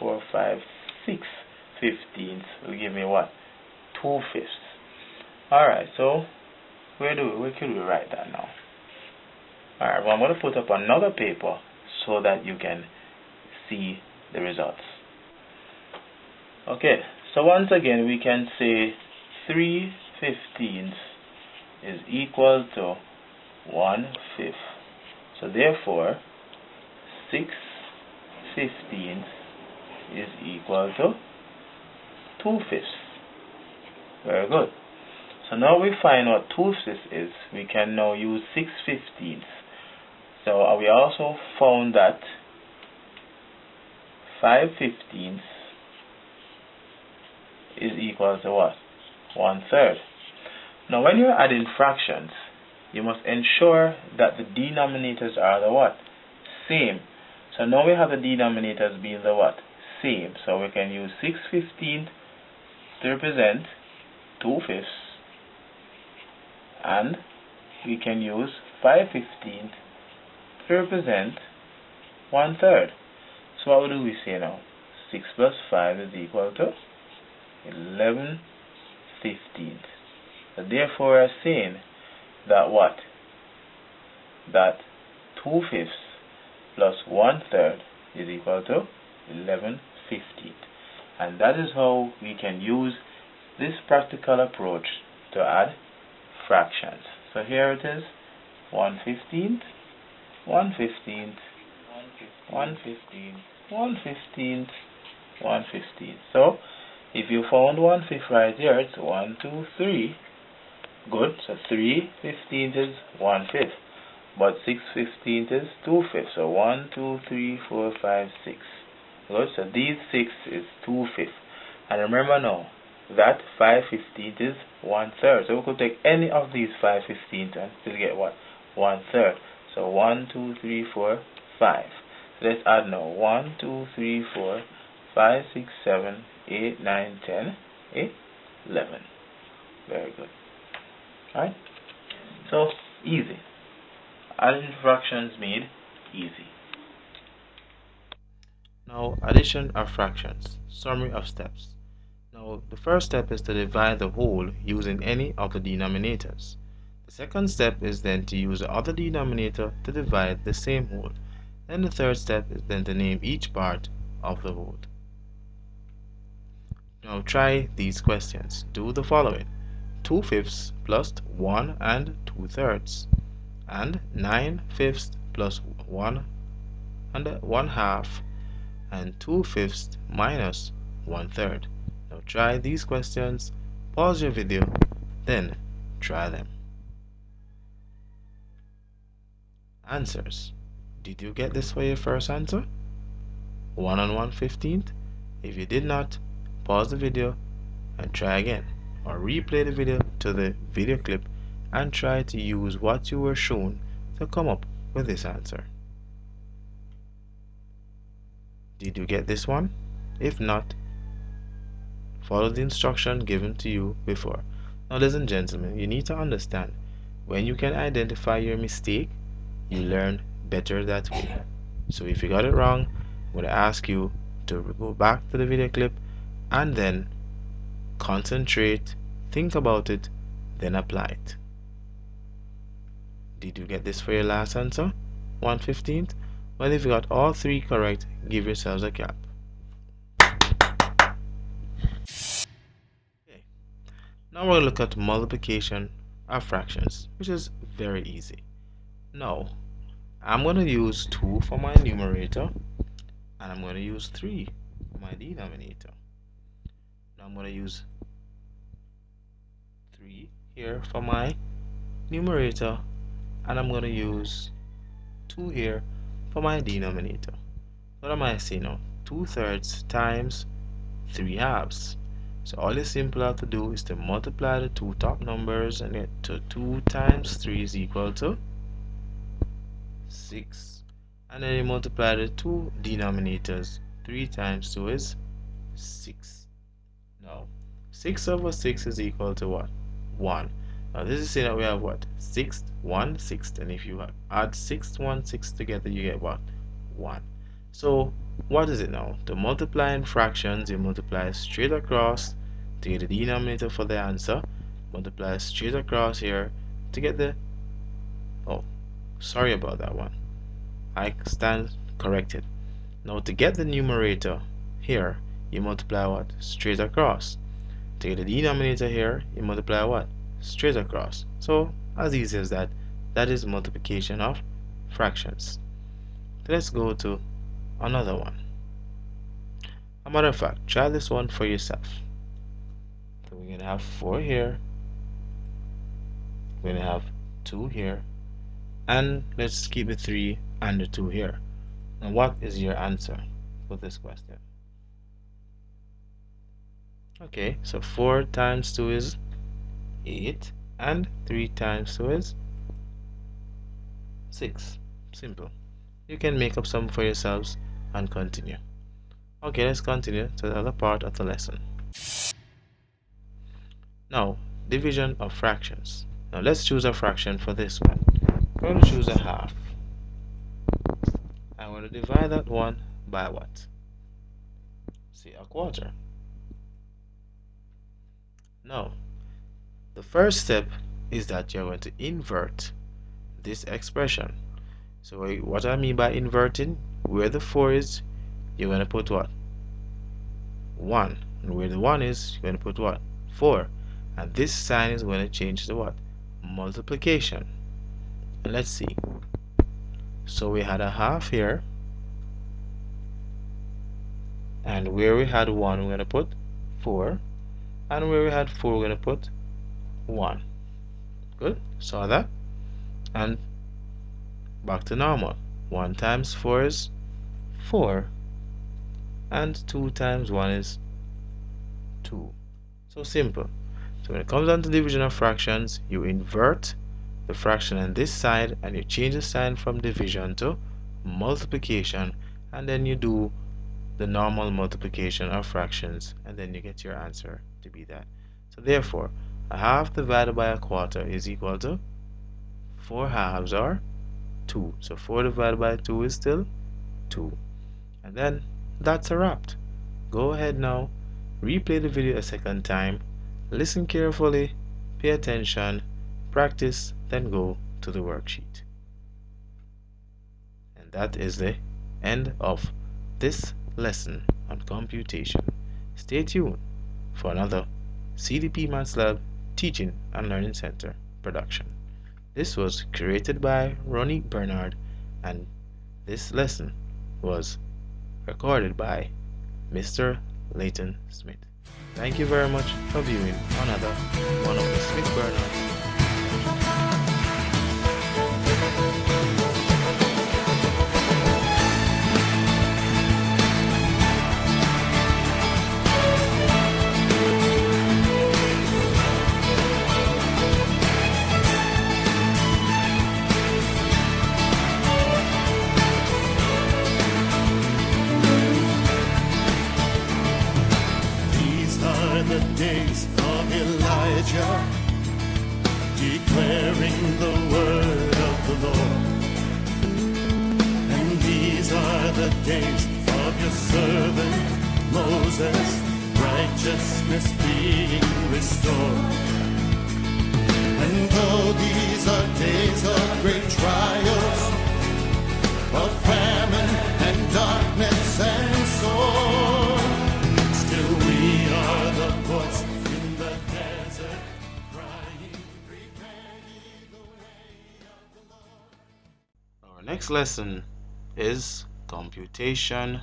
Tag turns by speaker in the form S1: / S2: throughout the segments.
S1: 4, 5, 6/15 will give me what? 2/5. Alright, so where can we write that now? Alright, well, I'm going to put up another paper so that you can see the results. Okay, so once again we can say 3/15 is equal to 1/5. So therefore 6/15 is equal to 2/5. Very good. So now we find what 2/5 is. We can now use 6/15. So we also found that 5/15 is equal to what? 1/3. Now when you're adding fractions, you must ensure that the denominators are the what? Same. So now we have the denominators being the what? Same. So we can use 6/15 to represent 2/5, and we can use 5/15 to represent 1/3. So what do we say now? 6 plus 5 is equal to 11/15. So therefore we are saying that what? That 2/5 plus 1/3 is equal to 11/15. And that is how we can use this practical approach to add fractions. So here it is, 1/15, 1/15, 1/15, 1/15, 1/15. So if you found 1/5 right here, it's 1, 2, 3. Good. So 3/15 is 1/5, but 6/15 is 2/5. So 1, 2, 3, 4, 5, 6. Good. So these 6 is 2/5. And remember now that 5/15 is 1/3. So we could take any of these 5/15 and still get what? 1/3. So 1, 2, 3, 4, 5. So let's add now. 1, 2, 3, 4, 5, 6, 7, 8, 9, 10, 11. Very good. Alright? So easy. Adding fractions made easy. Now, addition of fractions. Summary of steps. Now, the first step is to divide the whole using any of the denominators. The second step is then to use the other denominator to divide the same whole. Then the third step is then to name each part of the whole. Now try these questions. Do the following. 2/5 plus 1 and 2/3, and 9/5 plus 1 and 1/2, and 2/5 minus 1/3. Now try these questions, pause your video, then try them. Answers. Did you get this for your first answer? 1 and 1/15? If you did not, pause the video and try again, or replay the video to the video clip and try to use what you were shown to come up with this answer. Did you get this one? If not, follow the instruction given to you before. Now ladies and gentlemen, you need to understand, when you can identify your mistake, you learn better that way. So if you got it wrong, I'm going to ask you to go back to the video clip and then concentrate, think about it, then apply it. Did you get this for your last answer? 1/15? Well, if you got all three correct, give yourselves a clap. Okay. Now we'll look at multiplication of fractions, which is very easy. Now, I'm going to use 2 for my numerator, and I'm going to use 3 for my denominator. Now I'm going to use 3 here for my numerator, and I'm going to use 2 here for my denominator. What am I saying now? 2/3 times 3/2. So all you simply have to do is to multiply the two top numbers and get to 2 times 3 is equal to 6. And then you multiply the two denominators. 3 times 2 is 6. Now 6 over 6 is equal to what? 1. Now this is saying that we have what? 6th, 1/6, and if you add 6th, 1/6 together, you get what? 1. So what is it now? To multiply in fractions, you multiply straight across to get the denominator for the answer. Multiply straight across here to get the, oh, sorry about that one. I stand corrected. Now to get the numerator here, you multiply what? Straight across. To get the denominator here, you multiply what? Straight across. So as easy as that. That is multiplication of fractions. So let's go to another one. A matter of fact, try this one for yourself. So we're gonna have 4 here. We're gonna have 2 here. And let's keep the 3 and the 2 here. Now what is your answer for this question? Okay, so 4 times 2 is 8 and 3 times 2 is 6. Simple. You can make up some for yourselves and continue. Okay, let's continue to the other part of the lesson. Now, division of fractions. Now let's choose a fraction for this one. I'm going to choose a half. I'm going to divide that one by what? See, a quarter. Now, the first step is that you're going to invert this expression. So what I mean by inverting, where the 4 is, you're going to put what? 1. And where the 1 is, you're going to put what? 4. And this sign is going to change to what? Multiplication. And let's see. So we had a half here. And where we had 1, we're going to put 4. And where we had 4, we're going to put 1. Good? Saw that? And back to normal. 1 times 4 is 4. And 2 times 1 is 2. So simple. So when it comes down to division of fractions, you invert the fraction on this side and you change the sign from division to multiplication, and then you do the normal multiplication of fractions, and then you get your answer to be that. So therefore, a half divided by a quarter is equal to 4 halves or 2. So 4 divided by 2 is still 2. And then that's a wrap. Go ahead now, replay the video a second time, listen carefully, pay attention, practice, then go to the worksheet. And that is the end of this lesson on computation. Stay tuned for another CDP MATHS LAB Teaching and Learning Center production. This was created by Ronique Bernard, and this lesson was recorded by Mr. Leighton Smith. Thank you very much for viewing another one of the Smith Bernard.
S2: The days of Elijah, declaring the word of the Lord. And these are the days of your servant Moses, righteousness being restored. And though these are days of great trials, of famine and darkness and sword, still we are the voice in the desert, crying, prepare ye the way of the Lord.
S1: Our next lesson is computation,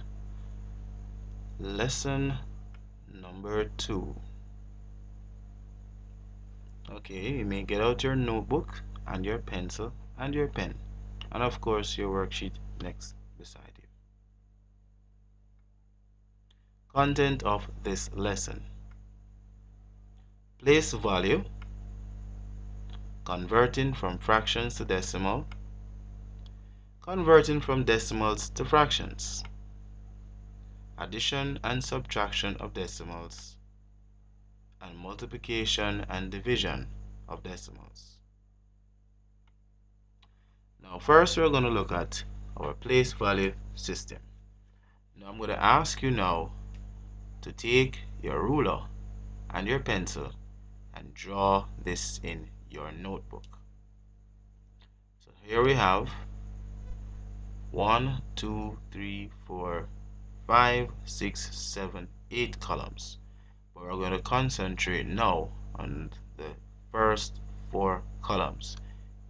S1: lesson number 2. Okay, you may get out your notebook and your pencil and your pen, and of course your worksheet next beside you. Content of this lesson: place value, converting from fractions to decimal, converting from decimals to fractions, addition and subtraction of decimals, and multiplication and division of decimals. Now first we're going to look at our place value system. Now I'm going to ask you now to take your ruler and your pencil and draw this in your notebook. So here we have 1, 2, 3, 4, 5, 6, 7, 8 columns. But we're going to concentrate now on the first 4 columns,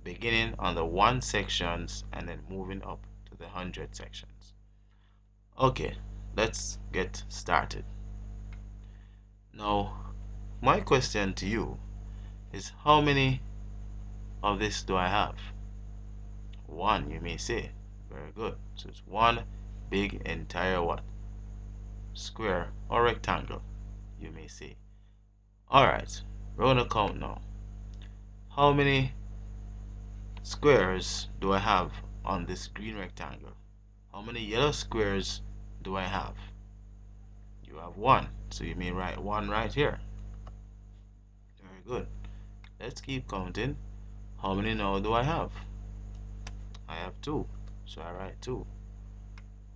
S1: beginning on the 1 sections and then moving up to the 100 sections. Okay, let's get started. Now, my question to you is, how many of this do I have? 1, you may say. Very good. So it's one big entire what? Square or rectangle, you may say. Alright, we're gonna count now. How many squares do I have on this green rectangle? How many yellow squares do I have? You have 1, so you may write 1 right here. Very good. Let's keep counting. How many now do I have? I have 2, so I write 2.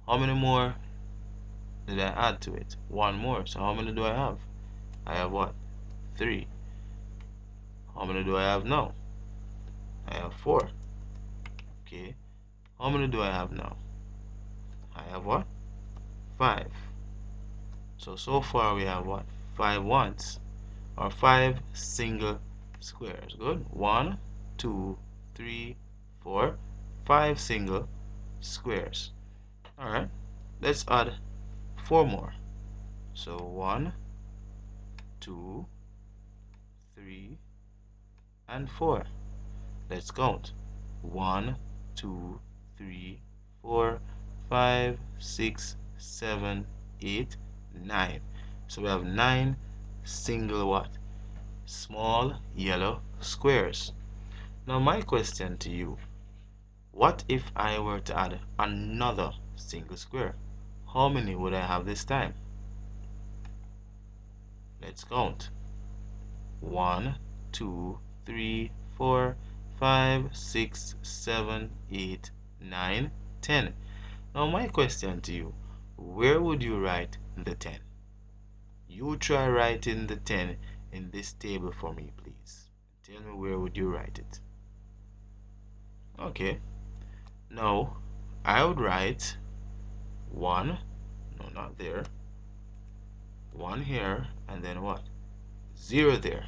S1: How many more did I add to it? 1 more, so how many do I have? I have what? 3. How many do I have now? I have 4. Okay. How many do I have now? I have what? 5. So far we have what? 5 ones, or 5 single squares. Good. 1, 2, 3, 4, 5 single squares. Alright. Let's add 4 more. So 1, 2, 3, and 4. Let's count. 1, 2, 3, 4, 5, 6, 7, 8, 9. So we have 9 single what? Small yellow squares. Now my question to you, what if I were to add another single square? How many would I have this time? Let's count. 1, 2, 3, 4, 5, 6, 7, 8, 9, 10. Now my question to you, where would you write the 10? You try writing the 10 in this table for me, please. Tell me, where would you write it? Okay. Now I would write 1, no, not there, 1 here, and then what? 0 there.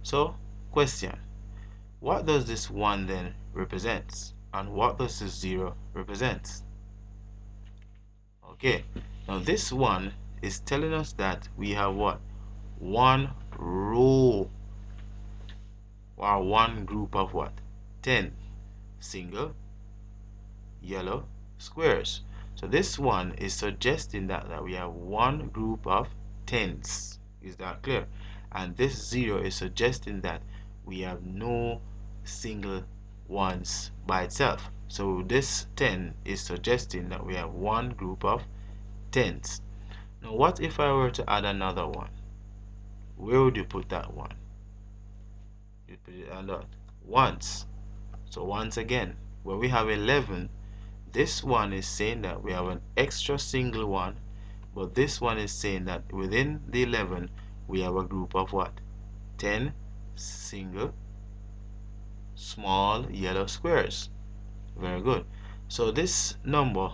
S1: So question, what does this 1 then represent? And what does this 0 represent? Okay, now this 1 is telling us that we have what? 1 row, or 1 group of what? 10 single yellow squares. So this 1 is suggesting that we have 1 group of 10s. Is that clear? And this 0 is suggesting that we have no single ones by itself. So this 10 is suggesting that we have 1 group of 10s. Now what if I were to add another 1? Where would you put that 1? You put it under ones. So once again, when we have 11, this 1 is saying that we have an extra single 1, but this 1 is saying that within the 11 we have a group of what? 10 single small yellow squares. Very good. So this number,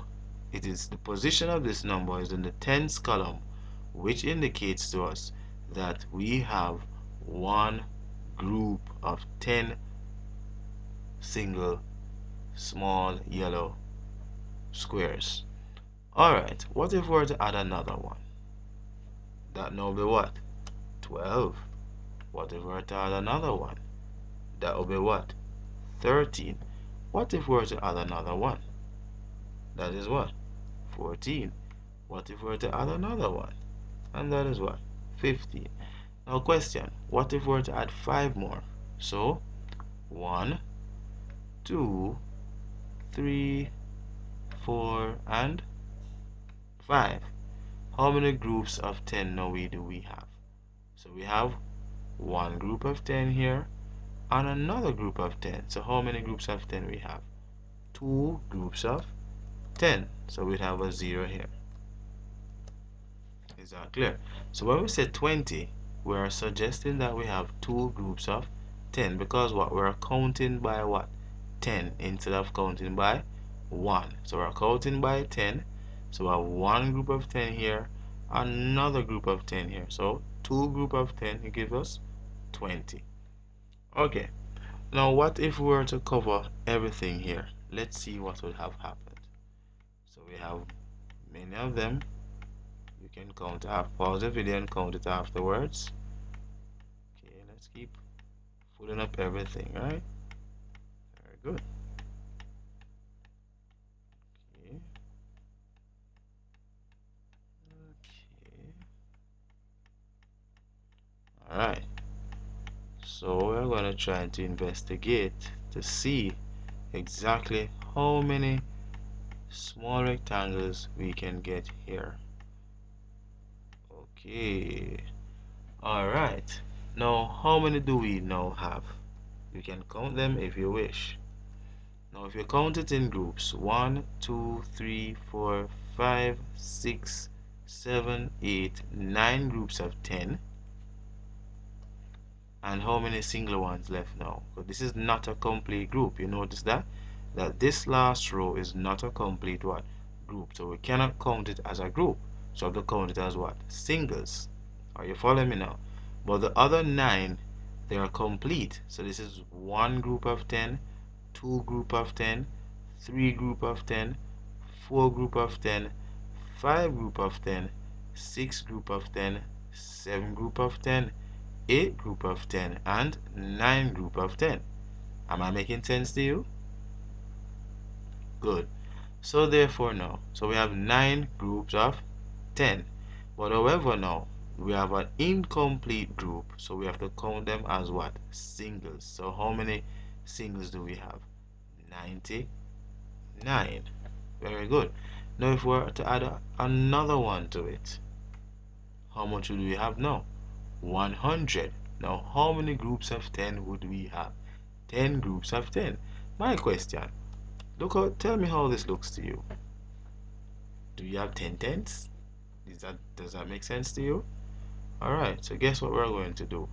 S1: it is the position of this number is in the tens column, which indicates to us that we have 1 group of 10 single small yellow squares. Alright, what if we were to add another 1? That now be what? 12. What if we were to add another 1? That will be what? 13. What if we were to add another 1? That is what? 14. What if we were to add another 1? And that is what? 15. Now question, what if we were to add 5 more? So 1, 2, 3, 4, and 5. How many groups of 10 now do we have? So we have 1 group of 10 here and another group of 10. So how many groups of 10 we have? 2 groups of 10. So we have a 0 here. Is that clear? So when we say 20, we are suggesting that we have two groups of 10, because what, we're counting by what, 10 instead of counting by 1. So we're counting by 10. So we have one group of 10 here, another group of 10 here. So two group of 10, it gives us 20. Okay, now what if we were to cover everything here? Let's see what would have happened. So we have many of them. You can count, pause the video and count it afterwards. Okay, let's keep filling up everything, right? Very good. Okay. Okay. Alright. So we're gonna try to investigate to see exactly how many small rectangles we can get here. Okay. Alright. Now how many do we now have? You can count them if you wish. Now if you count it in groups, 1, 2, 3, 4, 5, 6, 7, 8, 9 groups of 10. And how many single ones left now? Because this is not a complete group. You notice that this last row is not a complete what, group. So we cannot count it as a group. So we have to count it as what, singles. Are you following me now? But the other 9, they are complete. So this is one group of 10, two group of 10, three group of 10, four group of 10, five group of 10, six group of 10, seven group of 10, 8 group of 10, and 9 group of 10. Am I making sense to you? Good. So therefore now, so we have 9 groups of 10. But however now, we have an incomplete group, so we have to count them as what? Singles. So how many singles do we have? 99. Very good. Now if we were to add another one to it, how much would we have now? 100. Now how many groups of 10 would we have? 10 groups of 10. My question, look out, tell me how this looks to you. Do you have 10 tenths? Does that make sense to you? Alright, so guess what we're going to do?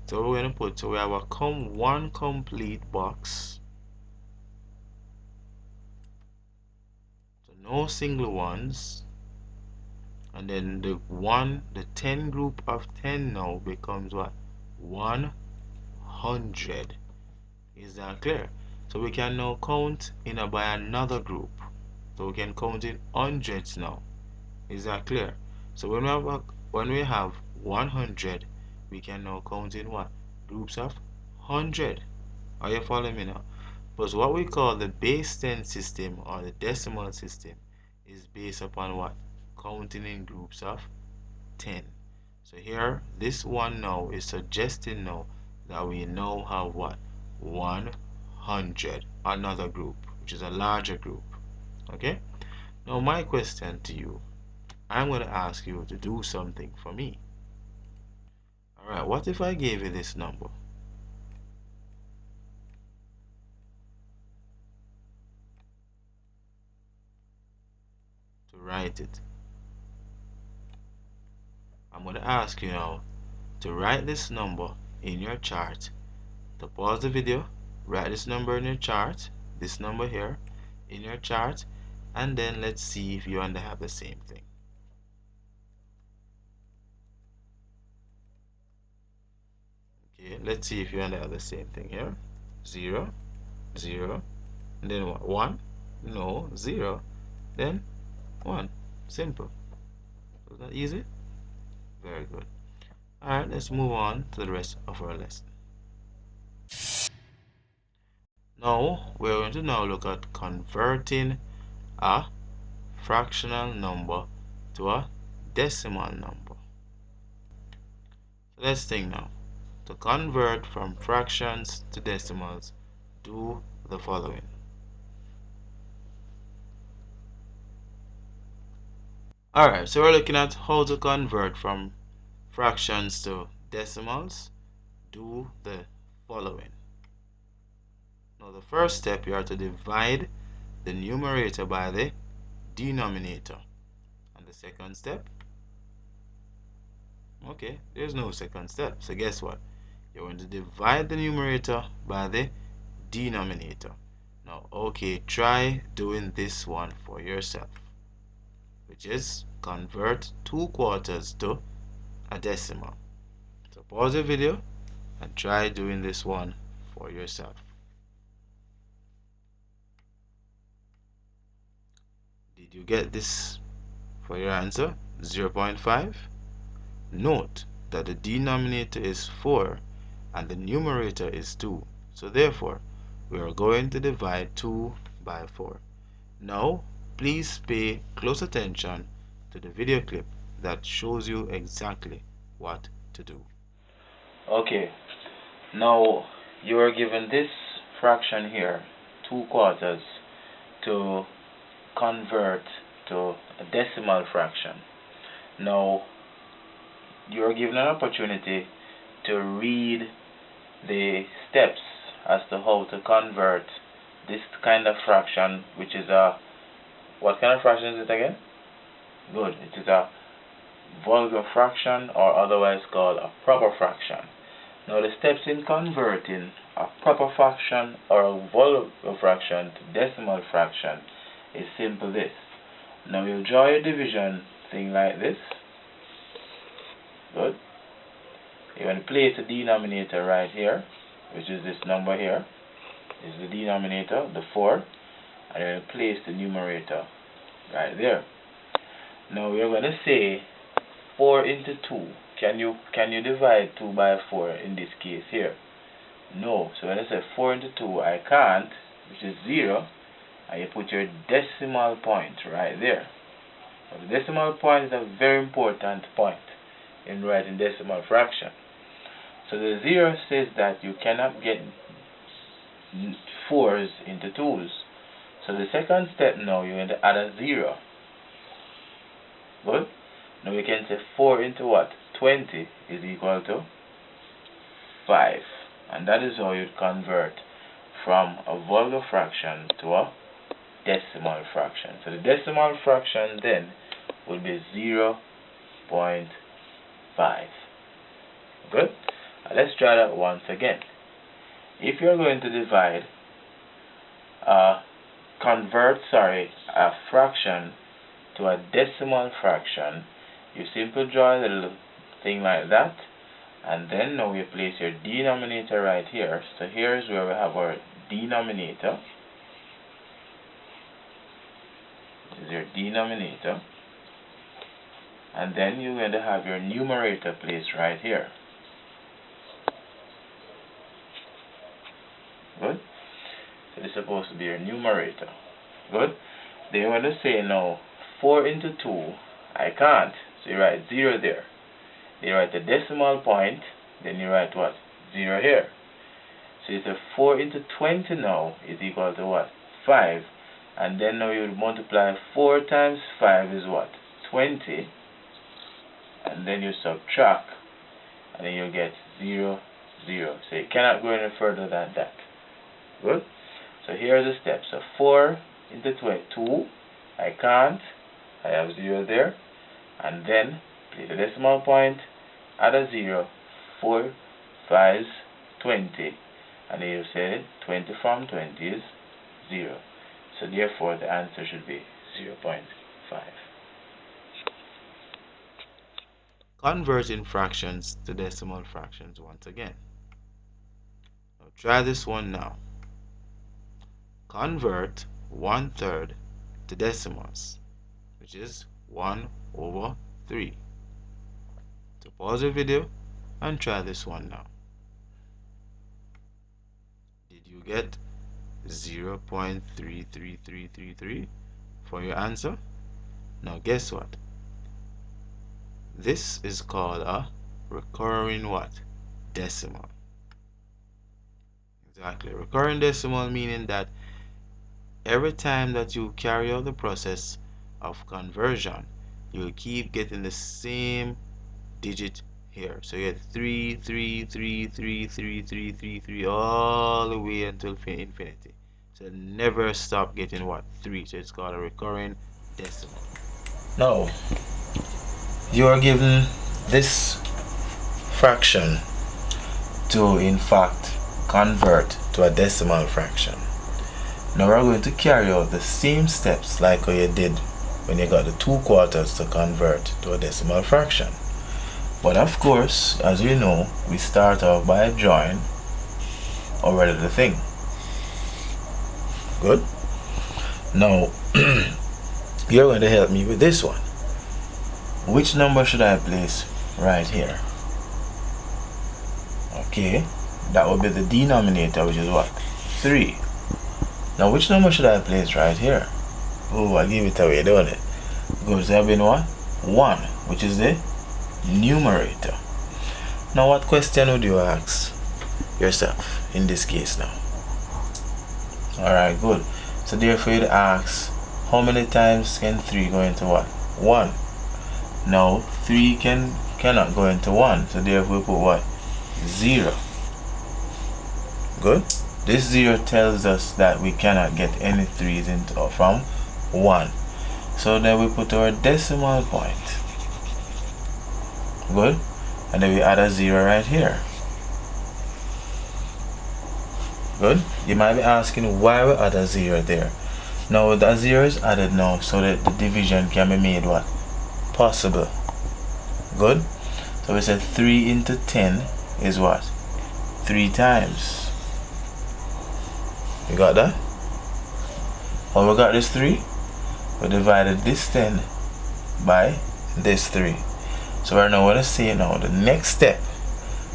S1: So we're going to put, so we have one complete box. So no single ones. And then the 10 group of 10 now becomes what? 100. Is that clear? So we can now count in by another group. So we can count in hundreds now. Is that clear? So when we have 100, we can now count in what? Groups of 100. Are you following me now? But what we call the base 10 system or the decimal system is based upon what? Counting in groups of 10. So here, this one now is suggesting now that we now have what? 100, another group, which is a larger group. Okay? Now my question to you, I'm going to ask you to do something for me. Alright, what if I gave you this number? To write it. I'm going to ask you now to write this number in your chart. To pause the video, write this number in your chart, this number here, in your chart, and then let's see if you and I have the same thing. Okay, let's see if you and I have the same thing here. 0, 0, and then what? 1? No, 0, then 1. Simple. Was that easy? Very good. Alright, let's move on to the rest of our lesson. Now, we're going to now look at converting a fractional number to a decimal number. So let's think now. To convert from fractions to decimals, do the following. Alright, so we're looking at how to convert from fractions to decimals. Do the following. Now the first step, you are to divide the numerator by the denominator. And the second step, Okay, there's no second step. So guess what? You're going to divide the numerator by the denominator. Now, okay, try doing this one for yourself, which is convert 2/4 to a decimal. So pause the video and try doing this one for yourself. Did you get this for your answer? 0.5? Note that the denominator is 4 and the numerator is 2. So therefore, we are going to divide 2 by 4. Now, please pay close attention to the video clip that shows you exactly what to do. Okay, now you are given this fraction here, 2/4, to convert to a decimal fraction. Now, you are given an opportunity to read the steps as to how to convert this kind of fraction, which is a, what kind of fraction is it again? Good, it is a vulgar fraction, or otherwise called a proper fraction. Now the steps in converting a proper fraction or a vulgar fraction to decimal fraction is simple this. Now you draw your division thing like this. Good. You're going to place the denominator right here, which is this number here. This is the denominator, the 4, and you're going to place the numerator right there. Now we're going to say 4 into 2. Can you divide 2 by 4 in this case here? No. So when I say 4 into 2, I can't, which is 0, and you put your decimal point right there. Now, the decimal point is a very important point in writing decimal fraction. So the 0 says that you cannot get 4s into 2s. So the second step now, you're going to add a 0. Good? Now we can say 4 into what? 20 is equal to 5. And that is how you'd convert from a vulgar fraction to a decimal fraction. So the decimal fraction then would be 0.5. Good? Now let's try that once again. If you're going to divide, a fraction to a decimal fraction, you simply draw a little thing like that, and then now you place your denominator right here. So here's where we have our denominator. This is your denominator, and then you're going to have your numerator placed right here. Good? So this is supposed to be your numerator. Good? Then you're going to say now 4 into 2, I can't. So you write 0 there. You write the decimal point, then you write what? 0 here. So you say 4 into 20 now is equal to what? 5. And then now you multiply 4 times 5 is what? 20. And then you subtract, and then you get 0, 0. So you cannot go any further than that. Good? So here are the steps. So 4 into 2, I can't. I have 0 there. And then place the decimal point, add a 0, 4, 5, 20. And then you say 20 from 20 is 0. So therefore the answer should be 0.5. Converting fractions to decimal fractions once again. Now try this one now. Convert 1/3 to decimals, which is 1/3. So pause the video and try this one now. Did you get 0.33333 for your answer? Now guess what? This is called a recurring what? Decimal. Exactly. Recurring decimal meaning that every time that you carry out the process of conversion, you'll keep getting the same digit here. So you get 3, 3, 3, 3, 3, 3, 3, 3 all the way until infinity. So never stop getting what? 3. So it's called a recurring decimal. Now, you are given this fraction to in fact convert to a decimal fraction. Now we're going to carry out the same steps like how you did when you got the 2/4 to convert to a decimal fraction. But of course, as you know, we start off by drawing already the thing. Good? Now, you're going to help me with this one. Which number should I place right here? Okay, that would be the denominator, which is what? 3. Now, which number should I place right here? Oh, I gave it away, don't it? Because there have been what? 1, which is the numerator. Now, what question would you ask yourself in this case now? Alright, good. So therefore you'd ask, how many times can 3 go into what? 1. Now 3 cannot go into 1, so therefore we put what? 0. Good. This 0 tells us that we cannot get any 3's into from 1. So then we put our decimal point. Good. And then we add a 0 right here. Good. You might be asking why we add a 0 there. Now the 0 is added now so that the division can be made what? Possible. Good. So we said 3 into 10 is what? 3 times. You got that? How we got this 3? We divided this 10 by this 3. So we're now going to say now the next step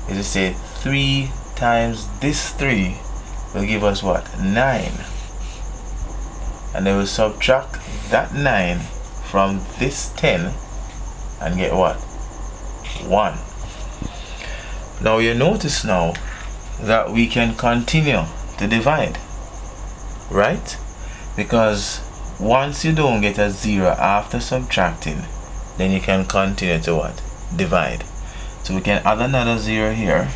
S1: is to say 3 times this 3 will give us what? 9. And then we'll subtract that 9 from this 10 and get what? 1. Now you notice now that we can continue to divide, right? Because once you don't get a 0 after subtracting, then you can continue to what? Divide. So we can add another 0 here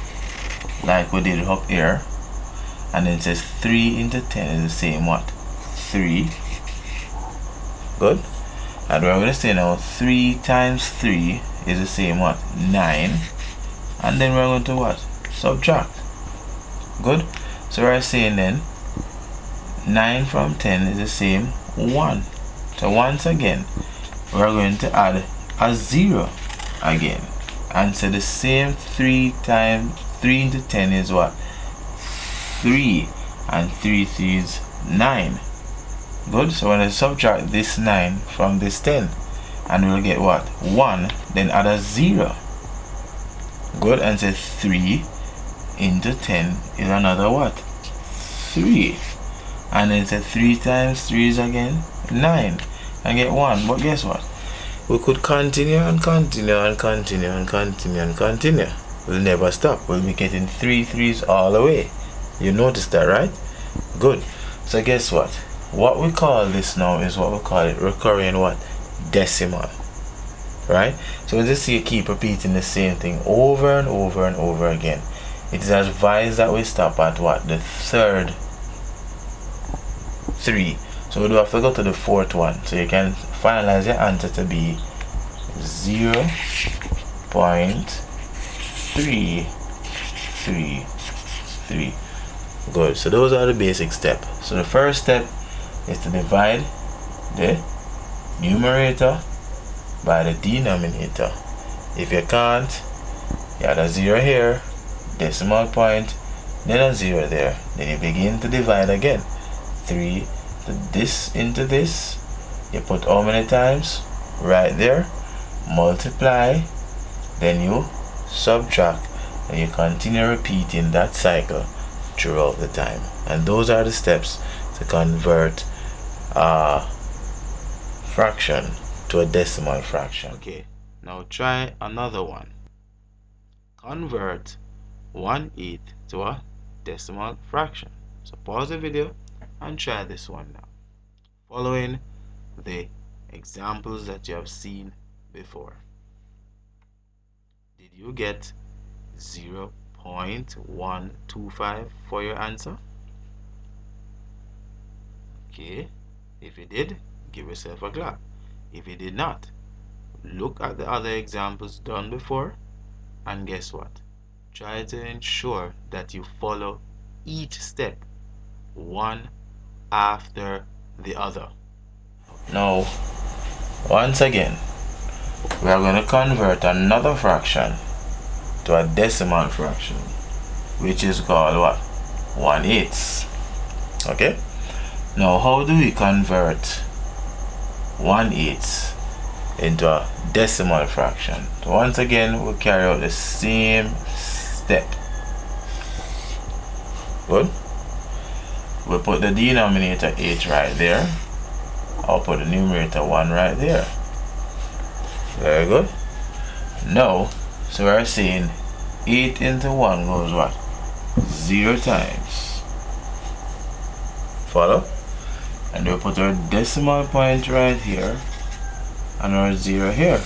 S1: like we did up here, and then it says 3 into 10 is the same what? 3. Good. And we're going to say now 3 times 3 is the same what? 9. And then we're going to what? Subtract. Good. So we're saying then 9 from 10 is the same 1. So once again we're going to add a 0 again and say the same 3 into 10 is what? 3, and 3 is 9. Good. So when I subtract this 9 from this 10, and we'll get what? 1. Then add a 0. Good. And say 3 into 10 is another what? 3. And then say 3 times 3 is again 9, and get 1. But guess what? We could continue and continue and continue and continue and continue. We'll never stop. We'll be getting 3 3's all the way. You noticed that, right? Good. So guess what? What we call this now is what we call it recurring what? Decimal. Right? So as you see, you keep repeating the same thing over and over and over again. It is advised that we stop at what? The third 3. So we do have to go to the fourth one. So you can finalize your answer to be 0.333. Good. So those are the basic steps. So the first step is to divide the numerator by the denominator. If you can't, you add a 0 here, decimal point, then a 0 there. Then you begin to divide again. 3 to this into this. You put how many times? Right there. Multiply. Then you subtract. And you continue repeating that cycle throughout the time. And those are the steps to convert a fraction to a decimal fraction. Okay, now try another one. Convert 1/8 to a decimal fraction. So pause the video and try this one now, following the examples that you have seen before. Did you get 0.125 for your answer? Okay, if you did, give yourself a clap. If you did not, look at the other examples done before and guess what? Try to ensure that you follow each step one after the other. Now, once again, we are going to convert another fraction to a decimal fraction, which is called what? 1/8. Okay? Now, how do we convert 1/8 into a decimal fraction? So once again, we'll carry out the same step. Good? We'll put the denominator 8 right there. I'll put the numerator 1 right there. Very good. Now, so we're saying 8 into 1 goes what? 0 times. Follow? And we'll put our decimal point right here and our 0 here.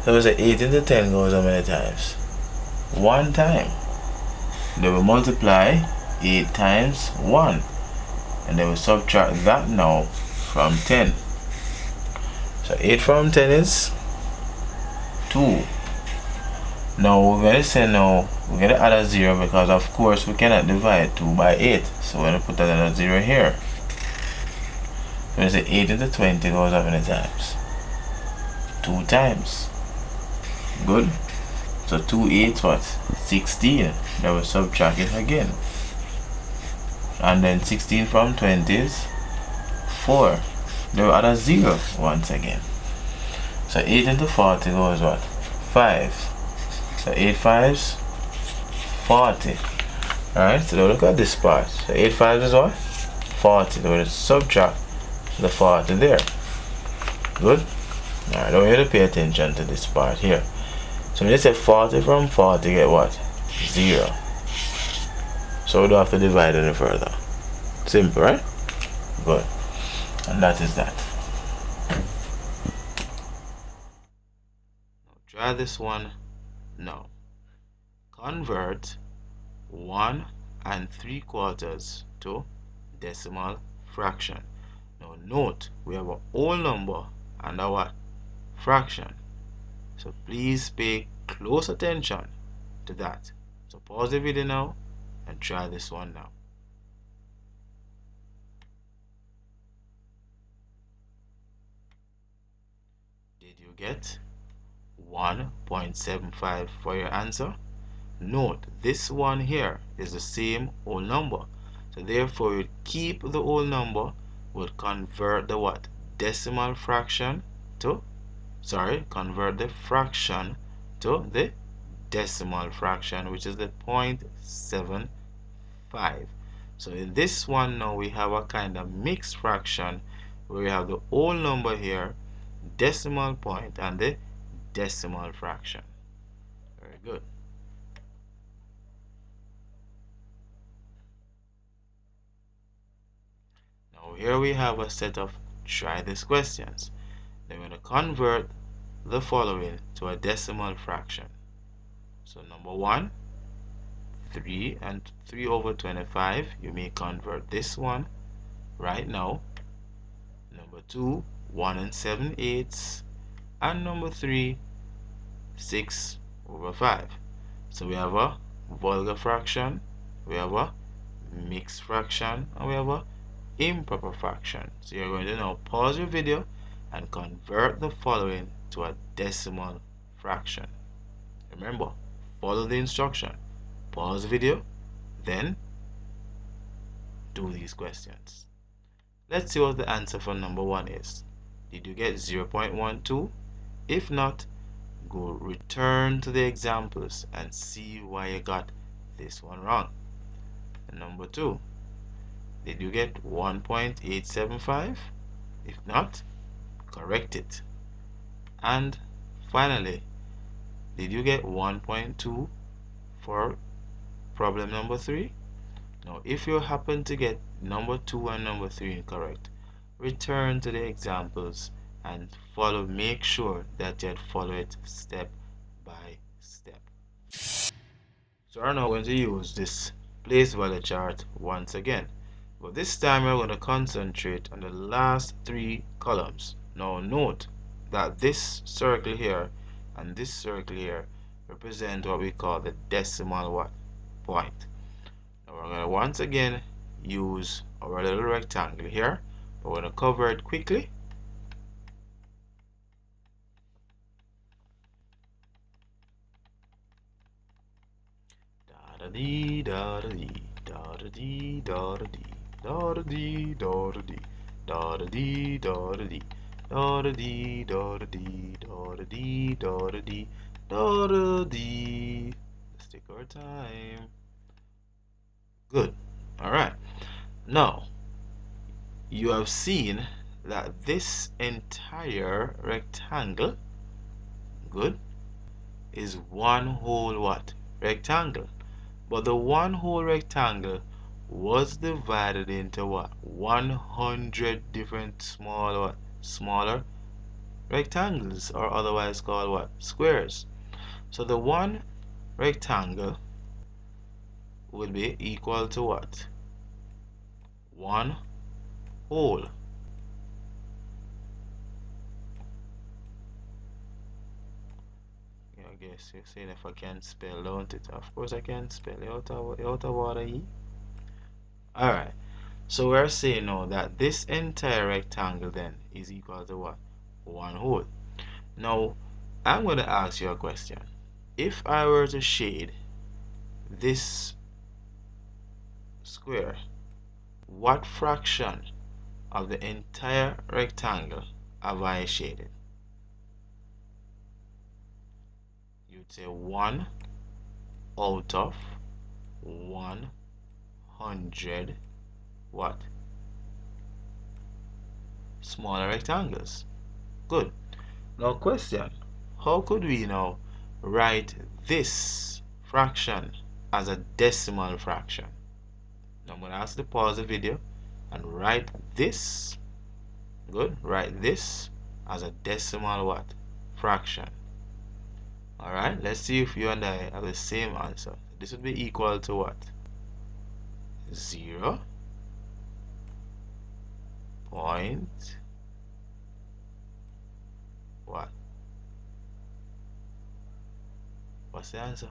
S1: So we say 8 into 10 goes how many times? 1 time. Then we multiply 8 times 1. And then we subtract that now from 10. So 8 from 10 is 2. Now we're going to say now, we're going to add a 0 because of course we cannot divide 2 by 8. So we're going to put another 0 here. We're going to say 8 into 20 goes how many times? 2 times. Good. So 2 8 what? 16. Then we subtract it again. And then 16 from 20 is 4. Then we add a 0 once again. So 8 into 40 goes what? 5. So 8 5s 40. Alright, so now look at this part. So 8 5s is what? 40. So we'll subtract the 40 there. Good? Alright, now we have to pay attention to this part here. So when you say 40 from 40, get what? 0. So we don't have to divide any further. Simple, right? Good. And that is that. Now try this one now. Convert 1 3/4 to decimal fraction. Now note, we have a whole number and our fraction. So please pay close attention to that. So pause the video now and try this one now. Did you get 1.75 for your answer? Note, this one here is the same whole number. So therefore, you keep the whole number, will convert the what? Decimal fraction to, convert the fraction to the decimal fraction, which is the 0.75. So in this one now we have a kind of mixed fraction where we have the whole number here, decimal point, and the decimal fraction. Very good. Now here we have a set of try this questions. They're going to convert the following to a decimal fraction. So number 1, 3 and 3 over 25. You may convert this one right now. Number 2, 1 7/8. And number 3, 6 over 5. So we have a vulgar fraction, we have a mixed fraction, and we have a improper fraction. So you're going to now pause your video and convert the following to a decimal fraction. Remember, follow the instruction. Pause the video, then do these questions. Let's see what the answer for number 1 is. Did you get 0.12? If not, go return to the examples and see why you got this one wrong. And number 2, did you get 1.875? If not, correct it. And finally, did you get 1.2 for problem number 3? Now, if you happen to get number 2 and number 3 incorrect, return to the examples and make sure that you follow it step by step. So we're now going to use this place value chart once again, but this time we're going to concentrate on the last 3 columns. Now note that this circle here and this circle here represent what we call the decimal what? Point. Now we're going to once again use our little rectangle here. We're going to cover it quickly. Da-da-dee, da-da-dee, da-da-dee, da-da-dee, da-da-dee, da-da-dee, da-da-dee, da-da-dee, da-da-dee, da-da-dee, da-da-dee, da-da-dee, da-da-dee. Let's take our time. Good. Alright. Now, you have seen that this entire rectangle, good, is one whole what? Rectangle. But the one whole rectangle was divided into what? 100 different smaller rectangles, or otherwise called what? Squares. So the one rectangle will be equal to what? One whole. I guess you're saying if I can spell, don't it? Of course I can spell out of order E. Alright, so we're saying now that this entire rectangle then is equal to what? One whole. Now, I'm going to ask you a question. If I were to shade this square, what fraction of the entire rectangle have I shaded? You'd say 1 out of 100 what? Smaller rectangles. Good. Now question, how could we now write this fraction as a decimal fraction? Now I'm going to ask you to pause the video and write this, good, write this as a decimal what? Fraction. Alright, let's see if you and I have the same answer. This would be equal to what? 0 point what? What's the answer?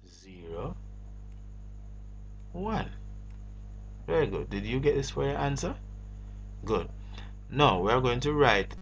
S1: 0 1. Very good. Did you get this for your answer? Good. Now we are going to write